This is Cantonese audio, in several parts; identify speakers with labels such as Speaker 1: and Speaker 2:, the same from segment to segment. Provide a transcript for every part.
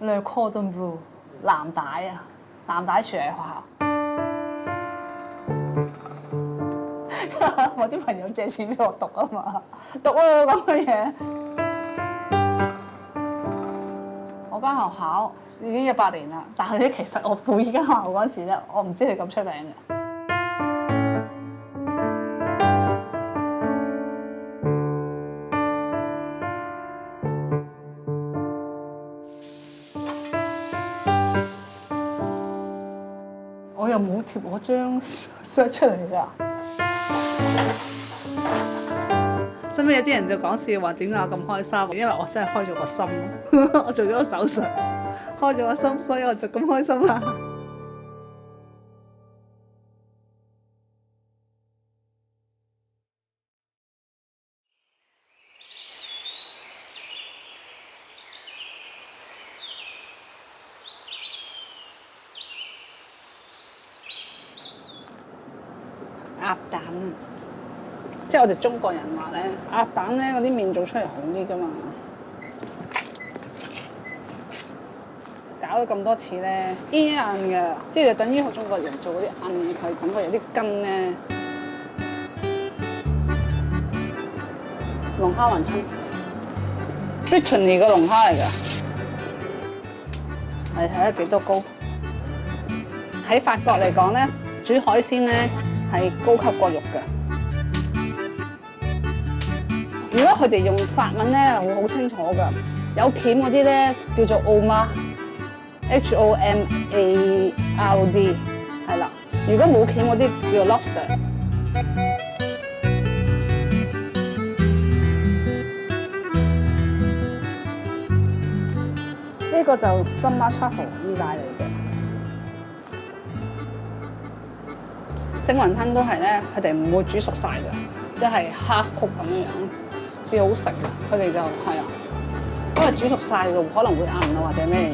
Speaker 1: Le Cordon Bleu 藍帶啊，藍帶住喺學校。我啲朋友借錢俾我讀啊嘛，讀咯咁嘅嘢。我間學校已經100年啦，但係咧其實我報依間學校嗰陣時咧，我唔知佢咁出名嘅。我又冇貼我張相出嚟㗎。身邊有啲人就講笑話點解我咁開心，因為我真係開咗個心，我做咗個手術，開咗個心，所以我就咁開心啦。鴨蛋啊！即係我哋中國人話咧，鴨蛋咧嗰啲麵做出嚟好啲噶嘛。搞咗咁多次咧，硬嘅，即係就等於中國人做嗰啲硬係感覺有啲筋咧。龍蝦雲吞 ，Brittany 個龍蝦嚟㗎，你睇下幾多膏？喺法國嚟講咧，煮海鮮咧係高級過肉嘅。如果佢哋用法文咧，會好清楚㗎。有鉗嗰啲咧叫做 homard，H-O-M-A-R-D， 係啦。如果冇鉗嗰啲叫做 lobster。呢個就 summer truffle 意大利嘅。蒸雲吞都係咧，佢哋唔會煮熟晒嘅，即係 half cook 咁樣樣。至好食嘅，佢哋就係啊，因為煮熟晒就可能會硬啊或者咩嘢。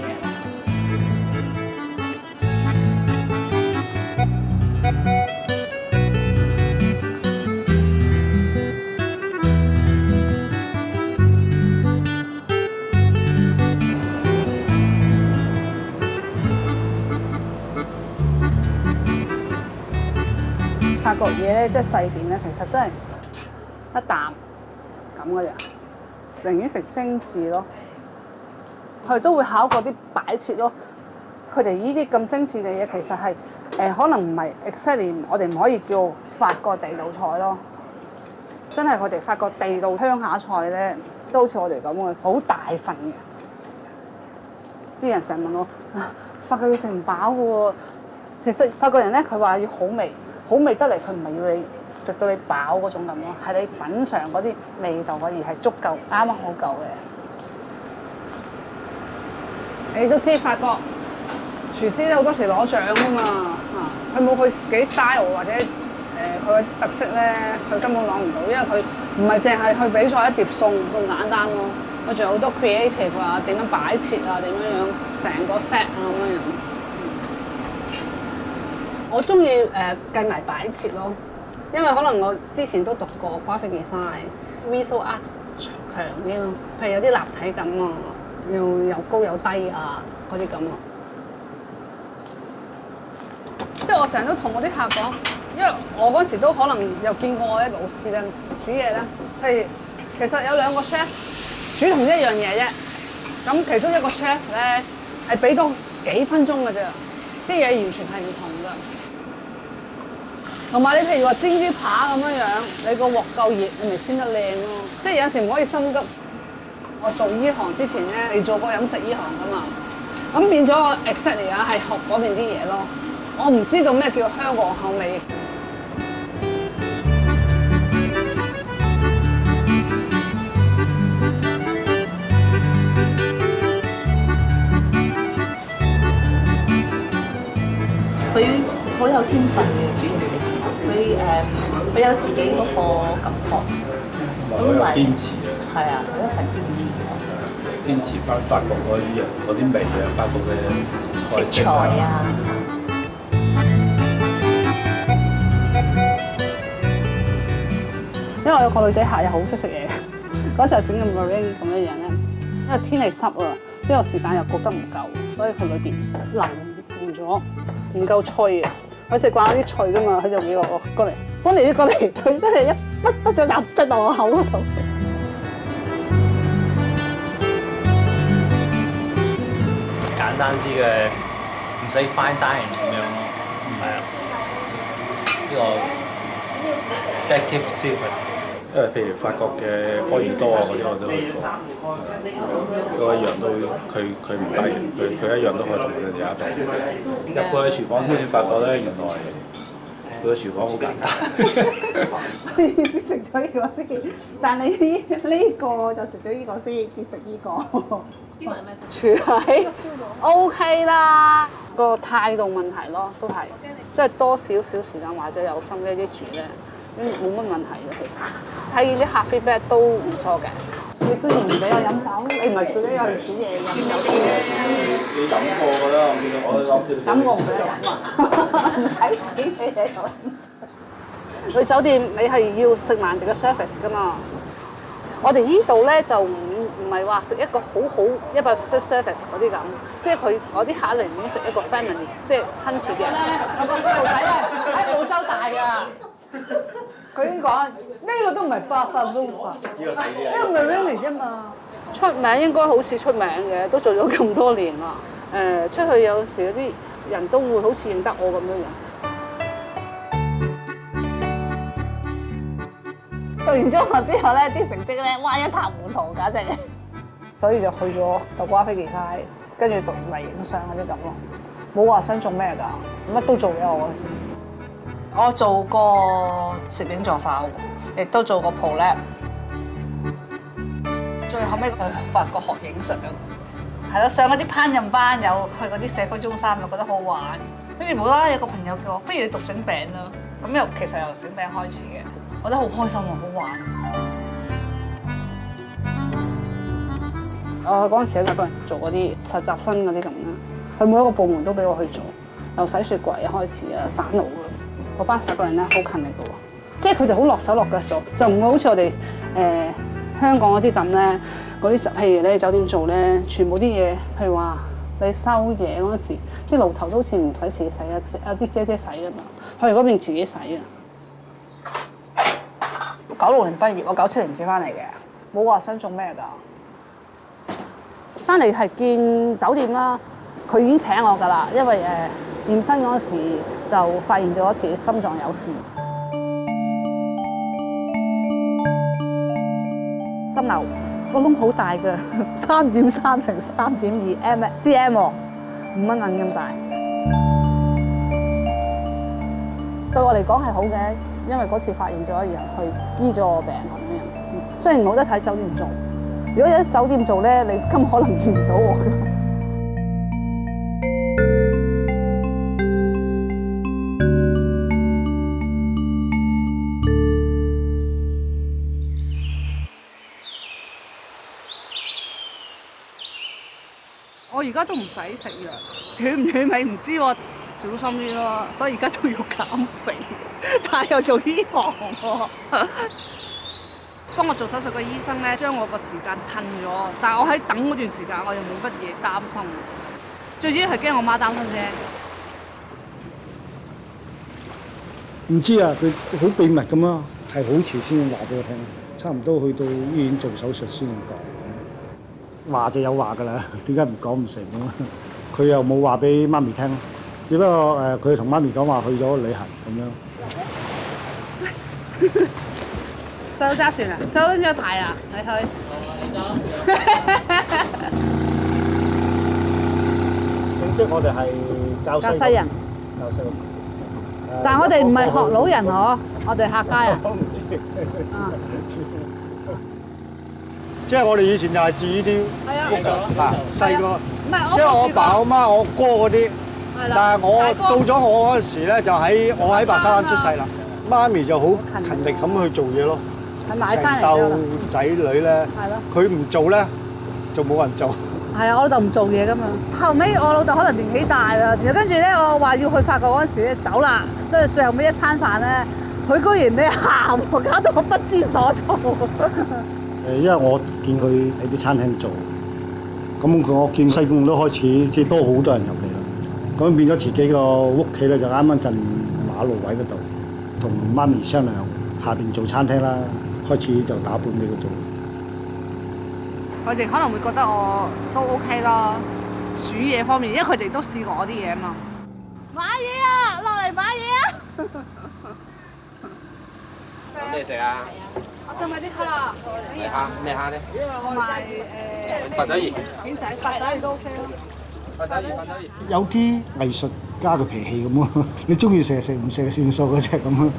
Speaker 1: 法國嘢咧，即係細便咧，其實真係一啖。咁嘅啫，寧願食精緻咯。佢哋都會考過啲擺設咯。佢哋呢啲咁精緻嘅嘢，其實係可能唔係 exactly， 我哋唔可以叫法國地道菜咯。真係佢哋法國地道鄉下菜咧，都好似我哋咁嘅，好大份嘅。啲人成日問我法國要食唔飽嘅喎。其實法國人咧，佢話要好味，好味得嚟，佢唔係要你食到你飽嗰種咁咯，係你品嚐嗰啲味道而係足夠啱啱好夠嘅。你都知法國廚師咧好多時攞獎㗎嘛，佢冇佢自己 style 或者佢嘅特色咧，佢根本攞唔到，因為佢唔係淨係去比賽一碟餸咁簡單咯，佢仲有好多 creative 啊，點樣擺設啊，點樣成個 set 啊咁樣。我中意計埋擺設咯。因為可能我之前都讀過 graphic design、visual art 強啲咯，譬如有啲立體感啊，要有高有低啊嗰啲咁啊。即係我成日都同我啲客講，因為我嗰時都可能有見過我啲老師咧煮嘢咧，譬如其實有2個 chef 煮同一樣嘢啫，咁其中一個 chef 咧係俾多幾分鐘嘅啫，啲嘢完全係唔同㗎。同埋你譬如話煎豬扒咁樣樣，你個鑊夠熱，你咪煎得靚咯。即係有時唔可以心急。我做呢行之前咧，你做過飲食呢行噶嘛，咁變咗我 exactly 係學嗰邊啲嘢咯。我唔知道咩叫香港口味。
Speaker 2: 佢好有天分嘅煮嘢食。佢有自己嗰個感覺，
Speaker 3: 佢有堅持
Speaker 2: 係啊，佢一份堅持。
Speaker 3: 堅持翻法國嗰啲味啊，法國嘅
Speaker 2: 食材啊。
Speaker 1: 因為我有個女仔客又好識食嘢，嗰時候整個 meringue 咁樣樣咧，因為天氣濕啊，之後時間又焗得唔夠，所以佢裏邊腍咗，唔夠脆啊！佢食慣啲脆噶嘛，佢就叫我過嚟，幫你過嚟，佢真係一筆就入落我口嗰度。
Speaker 4: 簡單啲嘅，唔使 fine dining 咁樣咯，係啊，呢個 active silver。
Speaker 3: 因為譬如法國嘅波爾多啊嗰啲我都去過，都一樣都佢唔低，佢一樣都可以同佢哋有一比。入過去廚房先至發覺咧，原來佢個廚房好簡單。
Speaker 1: 食咗呢個先，但係呢個就食咗呢個先，至食呢個。
Speaker 2: 啲係咩？
Speaker 1: 廚係 OK 啦，個態度問題咯，都係即係多少少時間或者有心機啲煮咧。冇乜問題嘅，其實睇見啲客 feedback 都唔錯嘅。你居然唔俾我飲酒，你唔係叫你有人煮嘢飲酒嘅？
Speaker 3: 你飲過㗎啦，我諗住。
Speaker 1: 飲我唔俾你飲啊！唔使錢俾你飲。去酒店你係要食埋人哋嘅 service 㗎嘛？我哋呢度咧就唔係話食一個好100% service 嗰啲咁，即係我啲客嚟唔好食一個 family， 即係親切嘅。我個細路仔咧喺澳洲大㗎。佢已經講呢個都唔係巴法 Lofa， 呢個 Marine 嚟啫嘛。出名應該好似出名嘅，都做咗咁多年啦。出去有時有啲人都會好似認得我咁樣樣。讀完中學之後咧，啲成績咧，哇一塌糊塗，簡直。所以就去咗讀瓜飛機差，跟住讀微影相嗰啲咁咯。冇話想做咩㗎，乜都做嘅我嗰時。我做過攝影助手，亦都做過 pro lab， 最後尾去法國學影相，係咯，上嗰啲烹飪班，有去嗰啲社區中心，又覺得好玩。跟住無啦啦有個朋友叫我，不如你讀整餅啦。咁又其實由整餅開始嘅，我覺得好開心喎，好玩。我嗰陣時喺日本做嗰啲實習生嗰啲咁啦，佢每一個部門都俾我去做，由洗雪櫃開始啊，散爐啊。嗰班法國人咧好勤力嘅喎，即係佢哋好落手落腳做，就唔會好似我哋香港嗰啲咁咧，嗰啲譬如你喺酒店做咧，全部啲嘢，譬如話你收嘢嗰陣時，啲爐頭都好似唔使自己洗啊，啲姐姐洗啊嘛，佢哋嗰邊自己洗啊。96年畢業，我97年至翻嚟嘅，冇話想做咩㗎。翻嚟係見酒店啦，佢已經請我㗎啦，因為驗身嗰時就發現咗自己心臟有事，心瘤個窿好大㗎，3.3乘3.2 cm， 5蚊銀咁大。對我嚟講係好嘅，因為嗰次發現咗，然後去醫咗我病咁樣。雖然冇得睇酒店做，如果有喺酒店做咧，你根本可能見唔到我㗎。我而家都唔使食藥，斷唔斷尾唔知喎，小心啲咯。所以而家都要減肥，但係又做呢行喎。幫我做手術嘅醫生咧，將我個時間褪咗，但係我喺等嗰段時間，我又冇乜嘢擔心。最主要係驚我媽擔心啫。
Speaker 5: 唔知啊，佢好秘密咁啊，係好遲先話俾我聽，差唔多去到醫院做手術先講。話就有話㗎啦，點解唔講唔成咁啊？佢又冇話俾媽咪聽，只不過佢同媽咪講話去咗旅行咁樣。
Speaker 1: 細佬揸船啊！細佬拎咗牌啊！你去。
Speaker 5: 正式我哋係教西人。教西人。
Speaker 1: 但係我哋唔係學老人嗬，我哋客家人。
Speaker 5: 即係我哋以前就係住呢啲屋㗎，細個。
Speaker 1: 唔係
Speaker 5: 即係我爸我媽我哥嗰啲，但係我到咗我嗰陣時咧，就我喺白沙灣出世啦。媽咪就好勤力咁去做嘢咯，成竇仔女咧，佢唔做咧就冇人做。係啊，我老豆唔做嘢㗎嘛。後尾我老豆可能年紀大啦，然後跟住咧我話要去法國嗰陣時咧走啦，即係最後尾一餐飯咧，佢居然咧喊，搞到我不知所措。因為我見佢喺啲餐廳做，咁咁我見西貢都開始即係多好多人入嚟啦。咁變咗自己個屋企咧就啱啱近馬路位嗰度，同媽咪商量下邊做餐廳啦，開始就打本俾佢做。
Speaker 1: 佢哋可能會覺得我都 OK 咯，煮嘢方面，因為佢哋都試過我啲嘢啊嘛。買嘢啊，落嚟買嘢啊！
Speaker 6: 有咩食啊？
Speaker 1: 我想買啲蝦，
Speaker 6: 咩蝦？咩蝦咧？
Speaker 1: 同埋
Speaker 6: 八爪魚。
Speaker 1: 片仔，八爪魚都 OK 咯。
Speaker 6: 八爪魚，八爪魚。
Speaker 5: 有啲藝術家嘅脾氣咁啊，你中意食就食，唔食就算數嗰隻咁啊。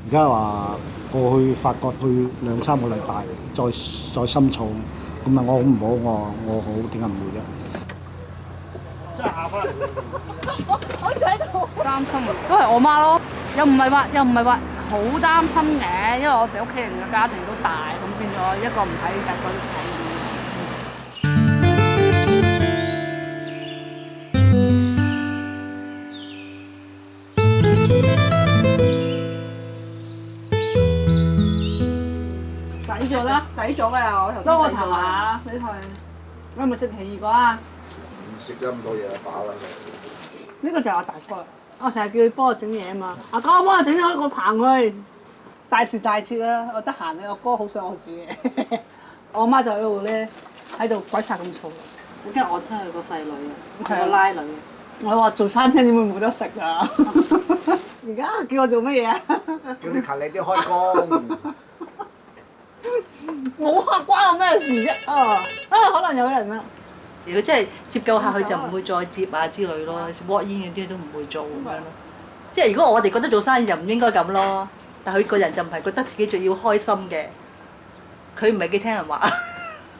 Speaker 5: 而家話過去法國去2、3個禮拜，再深造，咁啊我好唔好？我好，點解唔會啫？真係下翻嚟。
Speaker 1: 我喺度擔心啊，都係我媽咯，又唔係話好擔心嘅，因為我哋屋企人嘅家庭都大，咁變咗一個唔睇，第二個睇。洗咗啦，洗咗㗎啦，我頭先。多個頭啊，你睇。我係咪食奇異果啊？
Speaker 7: 唔食得咁多嘢飽啦。
Speaker 1: 呢個就係我大哥啦，我成日叫佢幫我整嘢啊嘛。阿哥，我幫我整咗個棚去。大時大節啦，我得閒咧，我哥好想我煮嘢。我媽就喺度咧，喺度鬼殺咁嘈。
Speaker 2: 我驚我親佢個細女啊，我拉女。
Speaker 1: 我話做餐廳點會冇得食啊？而家叫我做乜嘢啊？
Speaker 7: 叫你勤力啲開工。
Speaker 1: 冇客關我咩事啫？可能有人啊。
Speaker 2: 如果真係接夠客，佢就唔會再接啊之類咯，walk in 嗰啲都唔會做咁樣咯。即係如果我哋覺得做生意就唔應該咁咯，但係佢個人就唔係覺得自己最要開心嘅，佢唔係幾聽人話。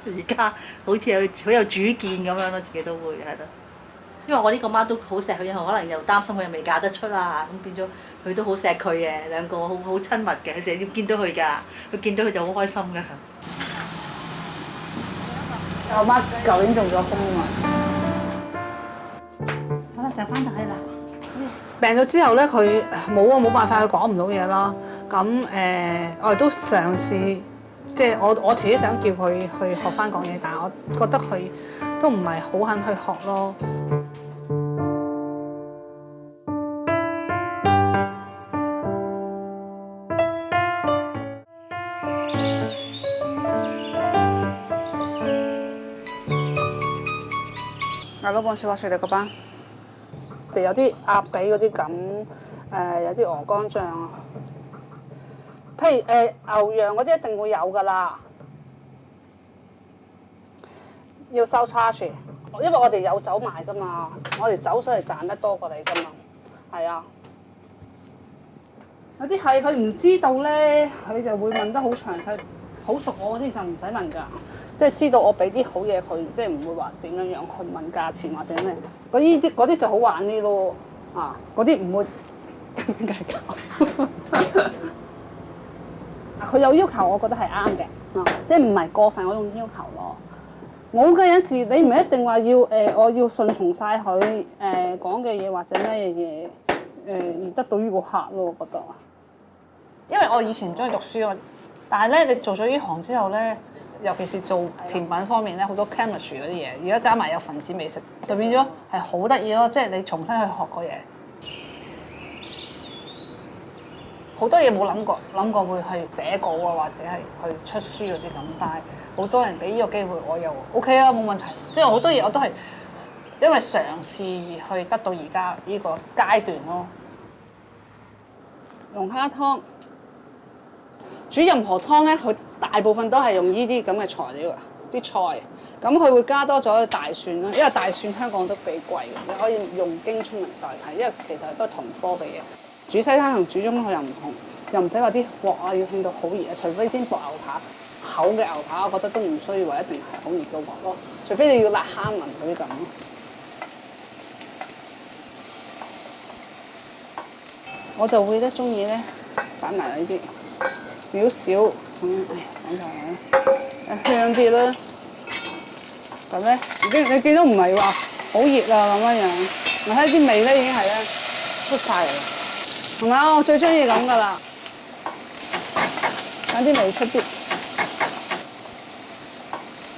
Speaker 2: 而家好似好有主見咁樣咯，自己都會係咯。因為我呢個媽都好錫佢，因為可能又擔心佢又未嫁得出啊，咁變咗佢都好錫佢嘅，兩個好親密嘅，佢成日要見到佢㗎，佢見到佢就好開心㗎。
Speaker 1: 我媽舊年中咗風啊嘛。
Speaker 2: 好啦，就翻到去啦。
Speaker 1: 病咗之後咧，佢冇辦法，佢講唔到嘢啦。咁我哋都嘗試，即係我自己想叫佢去學翻講嘢，但係我覺得佢都唔係好肯去學咯。老闆說話說你個班，哋有啲鴨髀嗰啲咁，有啲鵝肝醬啊。譬如牛羊嗰啲一定會有㗎啦，要收 charge，因為我哋有酒賣㗎嘛，我哋酒水係賺得多過你㗎嘛，係啊。有啲係佢唔知道咧，佢就會問得好詳細。好熟我嗰啲就唔使問㗎，即係知道我俾啲好嘢佢，即係唔會話點樣樣去問價錢或者咩。嗰啲就好玩啲咯，嗰啲唔會計較。佢有要求，我覺得係啱嘅，即係唔係過分嗰種要求咯。我嘅有時你唔係一定話要我要順從晒佢講嘅嘢或者咩嘢而得到呢個客咯，我覺得。因為我以前中意讀書啊。但係咧，你做咗呢行之後咧，尤其是做甜品方面咧，好多 chemistry 嗰啲嘢，而家加埋有分子美食，就變咗係好得意咯。即係你重新去學過嘢，好多嘢冇諗過會去寫稿啊，或者係去出書嗰啲咁。但係好多人俾呢個機會，我又 OK 啊，冇問題。即係好多嘢我都係因為嘗試而去得到而家呢個階段咯。龍蝦湯。煮任何湯咧，佢大部分都係用呢啲咁嘅材料㗎，啲菜。咁佢會加多咗大蒜啦，因為大蒜香港都幾貴嘅，你可以用京葱嚟代替，因為其實都係同科嘅嘢。煮西餐同煮中佢又唔同，又唔使話啲鑊啊要興到好熱啊，除非煎薄牛扒，厚嘅牛扒我覺得都唔需要話一定係好熱嘅鑊咯，除非你要辣蝦紋嗰啲咁咯。我就會咧中意咧擺埋呢啲。少少咁樣，講下香啲啦。咁咧，你見到唔係話好熱啊咁樣，我睇啲味咧已經係咧出晒嚟，係咪？我最中意咁㗎啦，等啲味出啲。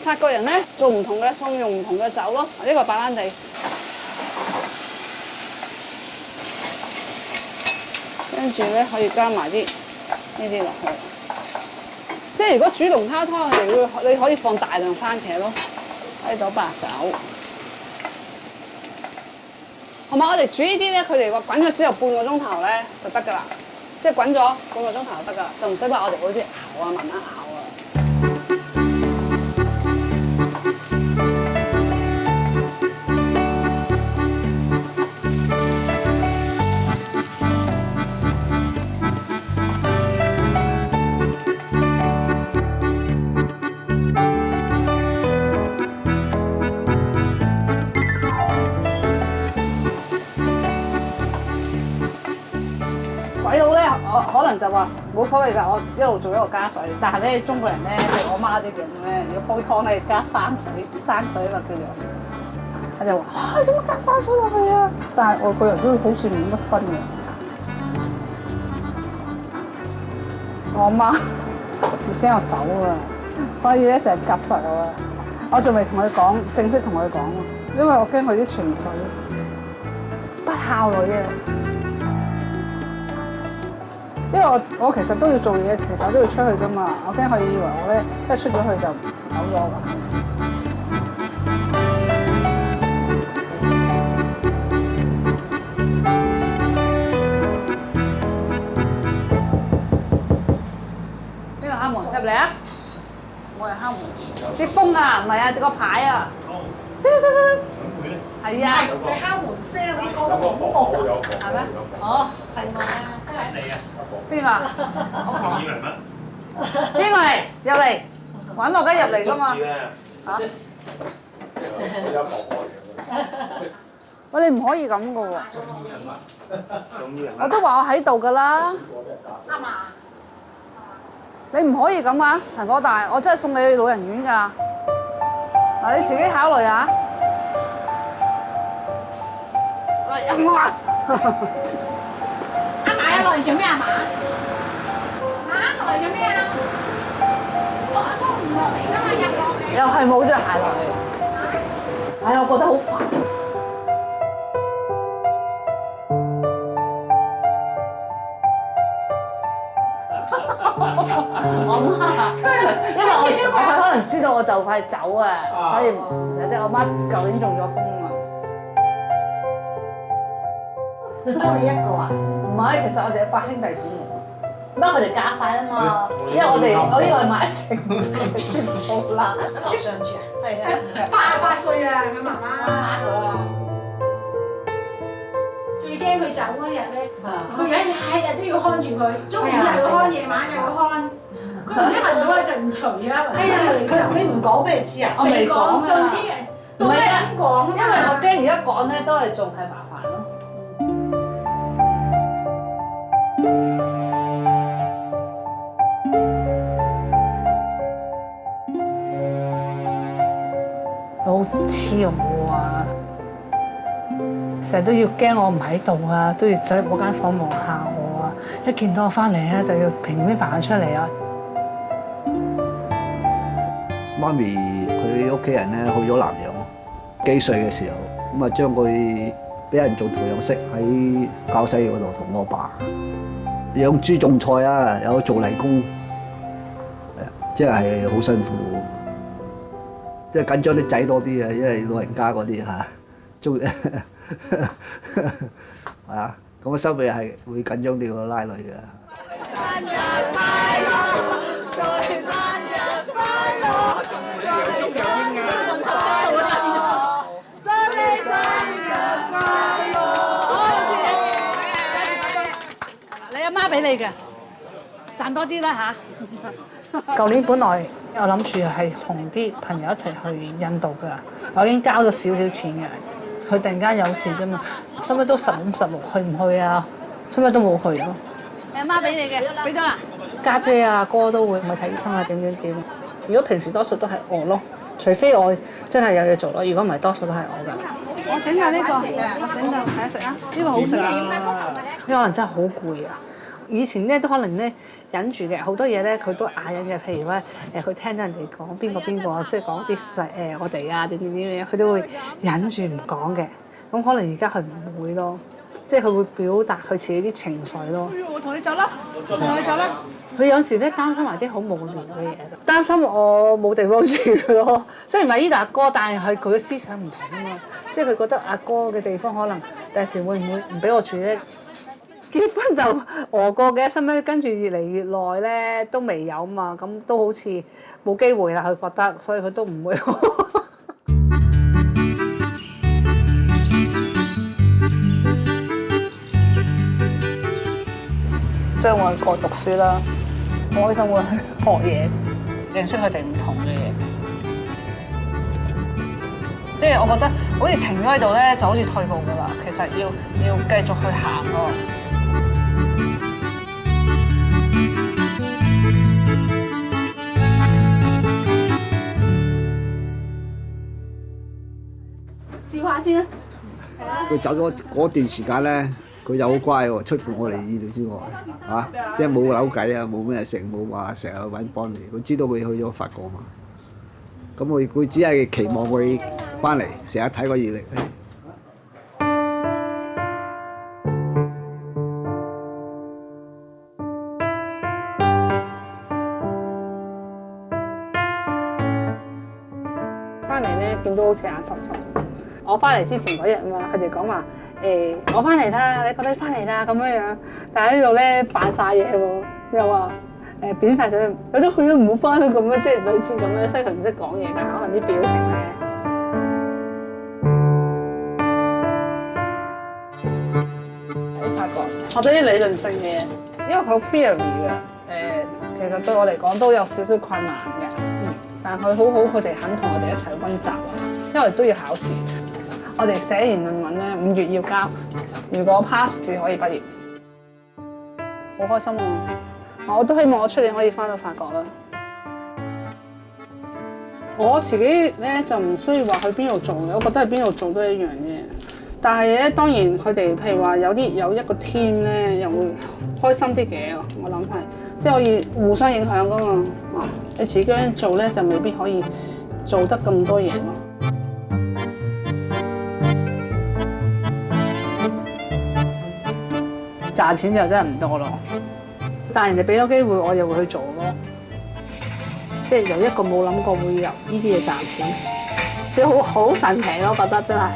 Speaker 1: 法國人咧做唔同嘅餸用唔同嘅酒咯，呢個白蘭地，跟住咧可以加埋啲呢啲落去。即係如果煮龍蝦湯，你可以放大量番茄咯，呢度白酒。同埋我哋煮呢啲咧，佢哋話滾咗之後半個鐘頭咧就得㗎啦，即係滾咗半個鐘頭就得㗎啦，就唔使話我哋好似熬啊，慢慢熬啊。鬼佬咧，我可能就話冇所謂㗎，我一路做一路加水。但係咧，中國人咧，譬如我媽啲咁咧，如果煲湯咧加生水嘛叫做，我就話做乜加生水落去啊？但係外國人都好似冇乜分嘅。我阿媽驚我走啊，所以咧成日夾實我啊。我仲未同佢講，正式同佢講啊，因為我驚佢啲情緒不孝女啊。因為我其實都要做嘢，其實我都要出去㗎嘛，我驚佢以為我咧一出咗去就走咗㗎。邊個敲門？入嚟啊！冇人敲門。啲風啊，唔係啊，個牌啊。係啊。
Speaker 8: 你敲門聲，你覺得恐怖
Speaker 1: 係咩？哦，係咪啊？真係。邊個啊？我以為乜？邊個嚟？入嚟，揾我梗入嚟㗎嘛。嚇？喂，你唔可以咁㗎喎。我都話我喺度㗎啦。啱啊！你唔可以咁啊，陳火大，我真係送你去老人院㗎。嗱，你自己考慮下。喂，有冇啊？
Speaker 8: 阿嫲啊，落嚟做咩啊嫲？落嚟做咩啊？我都唔落嚟㗎嘛，入落嚟。
Speaker 1: 又係冇隻鞋落嚟。唉，我覺得好煩。我媽，因為佢可能知道我就快走啊，所以唔使啫。我媽舊年中咗風啊嘛。
Speaker 8: 我哋一個啊？
Speaker 1: 唔係，其實我哋係8兄弟姊妹。不過佢哋嫁晒啦嘛，因為我呢個係買成先做啦。喺樓上住啊？係啊。88歲啊，佢媽媽。
Speaker 8: 最驚佢走嗰日咧，佢有一日都要看住佢，中午又要看，夜晚又要看。佢唔知聞到一陣除啊！哎呀，你唔講俾佢知啊？
Speaker 1: 我未講啊。
Speaker 8: 到咩先講啊？
Speaker 1: 因為我驚而家講咧都係仲係麻煩咯。好黐我啊！成日都要驚我唔喺度啊，都要走入嗰間房望下我啊！一見到我翻嚟咧，就要平面扮出嚟啊！
Speaker 7: 媽咪佢屋企人咧去咗南洋，幾歲嘅時候咁啊，將佢俾人做徒養媳喺滘西嗰度同我爸養豬種菜啊，有做泥工，即係好辛苦。即係緊張啲仔多啲啊，因為老人家嗰啲嚇，中係啊，咁啊收尾係會緊張啲個拉女嘅。生日快樂，祝你生日快樂，祝你生日快樂，祝你生日快樂。
Speaker 1: 你阿媽俾你嘅，賺多啲啦嚇。舊年本來我諗住係同啲朋友一齊去印度㗎，我已經交咗少少錢嘅。佢突然間有事啫嘛，收尾都15、16去唔去啊？收尾都冇去咯。你阿媽俾你嘅，俾咗啦。家姐啊哥都會唔去睇醫生啊點。如果平時多數都係我咯，除非我真係有嘢做咯。如果唔係，多數都係我㗎。我整下呢個，我整㗎，睇下食啊。呢個好食啊。呢可能真係好攰啊！以前咧都可能咧忍住嘅，好多嘢咧佢都啞忍嘅。譬如咧佢聽到人哋講邊個，即係講啲我哋啊點樣，佢都會忍住唔講嘅。咁可能而家佢唔會咯，即係佢會表達佢自己啲情緒咯。我同你走啦，同你走啦。佢有時咧擔心埋啲好無聊嘅嘢，擔心我冇地方住咯。雖然唔係呢度阿哥，但係佢嘅思想唔同啊嘛，即係佢覺得阿哥嘅地方可能第時會唔會唔俾我住咧？結婚就餓過嘅，心咧跟住越嚟越耐咧都未有嘛，咁都好似冇機會啦。佢覺得，所以佢都唔會。將外國讀書啦，好開心會去學嘢，認識佢哋唔同嘅嘢。即係我覺得好似停咗喺度咧，就好似退步噶啦。其實要繼續去行咯。笑下先啦。
Speaker 7: 佢走咗嗰段時間咧，佢又好乖喎，出乎我哋意料之外嚇，即係冇扭計啊，冇咩食，冇話成日揾幫你。佢知道佢去咗法國嘛，咁佢只係期望佢翻嚟，成日睇個熱力。
Speaker 1: 翻嚟咧，見到好似眼濕濕。我翻嚟之前嗰日啊嘛，佢哋講話我翻嚟啦，你個女翻嚟啦咁樣樣，但係呢度咧扮晒嘢喎，又話扁曬嘴，有啲佢都唔好翻啦咁樣，即係類似咁樣，所以佢唔識講嘢，但係可能啲表情咧。喺法國學咗啲理論性嘅嘢，因為佢好 theory 嘅，其實對我嚟講都有少少困難嘅，但係佢好好，佢哋肯同我哋一齊温習，因為都要考試。我哋寫完論文咧，5月要交，如果 pass 至可以畢業，好開心啊！我都希望我出年可以翻到法國啦。我自己咧就唔需要話去邊度做嘅，我覺得喺邊度做都一樣嘅。但係咧，當然佢哋譬如話有一個 team 咧，又會開心啲嘅。我諗係即係可以互相影響噶嘛。你自己做咧就未必可以做得咁多嘢咯。賺錢就真係唔多咯，但係人哋俾咗機會，我又會去做咯。即係由一個冇諗過會由呢啲嘢賺錢，即係好神奇咯，覺得真係。